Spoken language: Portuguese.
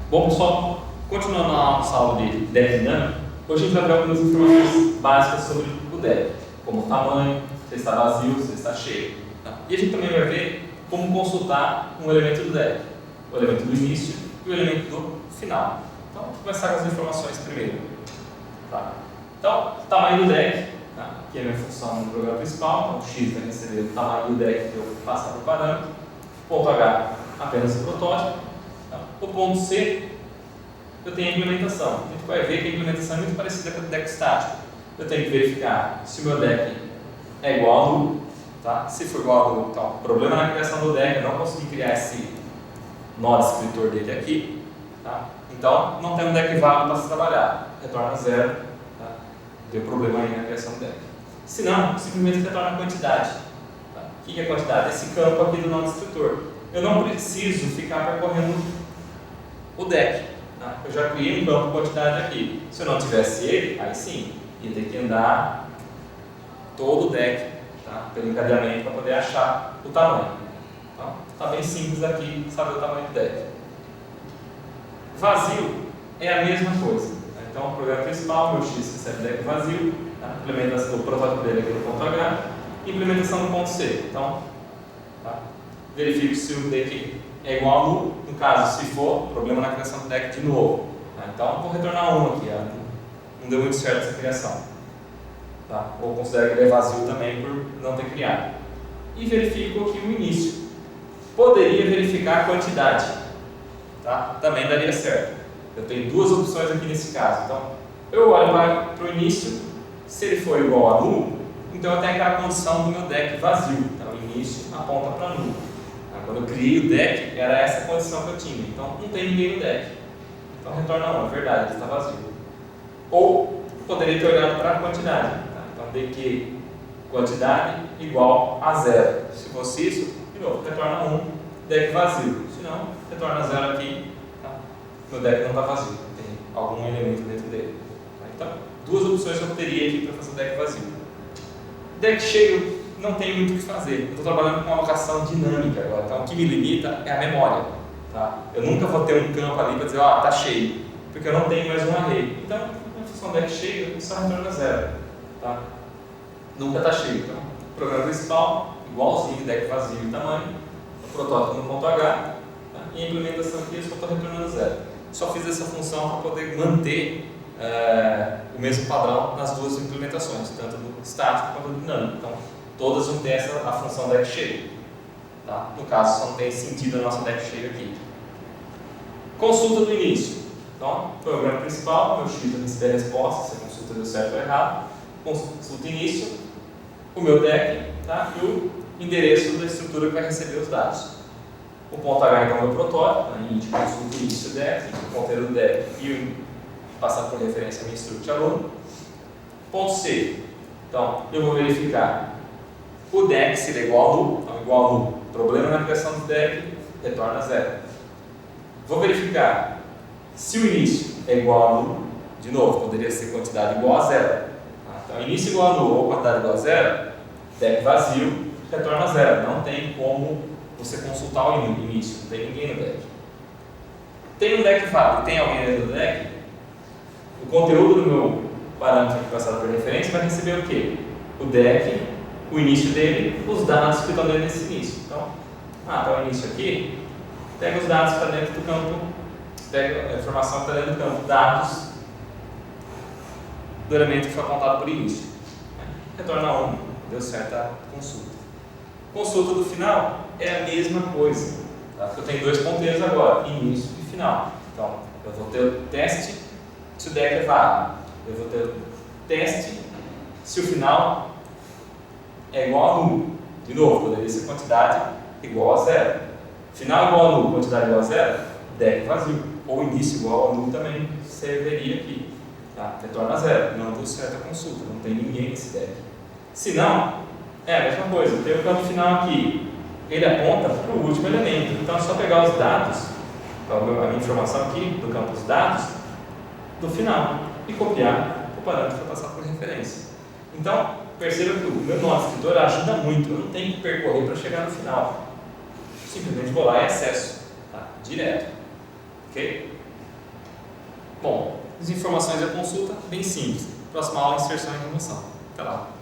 Bom, pessoal, continuando a nossa aula de deck dinâmico, hoje a gente vai ver algumas informações básicas sobre o deck, como o tamanho, se está vazio, se está cheio. Tá? E a gente também vai ver como consultar um elemento do deck, o elemento do início e o elemento do final. Então, vamos começar com as informações primeiro. Tá? Então, tamanho do deck, tá? Aqui é a minha função no programa principal, então o X vai receber o tamanho do deck que eu passar para o parâmetro, ponto H apenas o protótipo. O ponto C, eu tenho a implementação. A gente vai ver que a implementação é muito parecida com o deck estático. Eu tenho que verificar se o meu deck é igual a nulo. Tá? Se for igual a nulo, então, problema na criação do deck, eu não consegui criar esse nó descritor dele aqui. Tá? Então, não tem um deck válido para se trabalhar. Retorna zero. Tá? Deu problema aí na criação do deck. Se não, simplesmente retorna a quantidade. Tá? O que é a quantidade? Esse campo aqui do nó descritor. Eu não preciso ficar percorrendo o deck. Tá? Eu já criei um campo quantidade aqui. Se eu não tivesse ele, aí sim, ia ter que andar todo o deck, tá? Pelo encadeamento para poder achar o tamanho. Então, está bem simples aqui saber o tamanho do deck. Vazio é a mesma coisa. Tá? Então, o programa principal, meu X recebe deck vazio, tá? Implementação do protótipo dele aqui no ponto H, e implementação no ponto C. Então, tá? Verifico se o deck é igual a nulo, no caso, se for, problema na criação do deck de novo. Tá? Então, vou retornar 1 aqui, ó. Não deu muito certo essa criação. Tá? Ou considero que ele é vazio também por não ter criado. E verifico aqui o início. Poderia verificar a quantidade. Tá? Também daria certo. Eu tenho duas opções aqui nesse caso. Então, eu olho para o início, se ele for igual a nulo, então eu tenho aquela condição do meu deck vazio. Então, o início aponta para nulo. Quando eu criei o deck, era essa a condição que eu tinha. Então, não tem ninguém no deck. Então, retorna 1, é verdade, ele está vazio. Ou, poderia ter olhado para a quantidade. Tá? Então, dq quantidade igual a 0. Se fosse isso, de novo, retorna 1, deck vazio. Se não, retorna 0 aqui. Tá? Meu deck não está vazio, tem algum elemento dentro dele. Então, duas opções eu teria aqui para fazer o deck vazio. Deck cheio, não tem muito o que fazer. Eu estou trabalhando com uma alocação dinâmica agora, então o que me limita é a memória. Tá? Eu nunca vou ter um campo ali para dizer, ó, está cheio, porque eu não tenho mais um array. Então, em função do deck cheio, eu só retorna 0. Tá? Nunca está cheio. Então, o programa principal, igualzinho, deck vazio e tamanho, o protótipo no ponto H, tá? E a implementação aqui eu só estou retornando 0. Só fiz essa função para poder manter o mesmo padrão nas duas implementações, tanto do estático quanto do dinâmico. Então, todas vão ter a função deck cheio. Tá? No caso, só não tem sentido a nossa deck cheio aqui. Consulta do início. Então, programa principal, meu X vai receber a resposta, se a consulta deu certo ou errado. Consulta início, o meu deck, tá? E o endereço da estrutura que vai receber os dados. O ponto H então é o meu protótipo, a gente consulta o início do deck, o ponteiro do deck e passar por referência a minha struct aluno. Ponto C. Então, eu vou verificar o deck, se ele é igual a nulo, então igual a nulo, problema na criação do deck, retorna 0. Vou verificar se o início é igual a nulo, de novo, poderia ser quantidade igual a 0. Então, início igual a nulo ou quantidade igual a 0, deck vazio, retorna 0. Não tem como você consultar o início, não tem ninguém no deck. Tem um deck válido, tem alguém dentro do deck? O conteúdo do meu parâmetro aqui passado por referência vai receber o quê? O deck, o início dele, os dados que estão dentro desse início. Então, tá o início aqui, pega os dados que estão dentro do campo, pega a informação que está dentro do campo, dados do elemento que foi apontado por início. Retorna 1, deu certo a consulta. Consulta do final é a mesma coisa, tá? Porque eu tenho dois ponteiros agora, início e final. Então, eu vou ter o teste se o deck é válido, eu vou ter o teste se o final é igual a nulo. De novo, poderia ser quantidade igual a 0. Final igual a nulo, quantidade igual a 0, deck vazio. Ou início igual a nulo também serviria aqui. Tá? Retorna 0. Não deu certo a consulta, não tem ninguém nesse deck. Se não, é a mesma coisa. Eu tenho o campo final aqui. Ele aponta para o último elemento. Então é só pegar os dados, então, a minha informação aqui do campo dos dados, do final, e copiar o parâmetro para passar por referência. Então, perceba que o meu nó escritor ajuda muito, eu não tenho que percorrer para chegar no final. Simplesmente vou lá e acesso, tá? Direto. Ok? Bom, as informações da consulta, bem simples. Próxima aula, inserção e remoção. Até lá.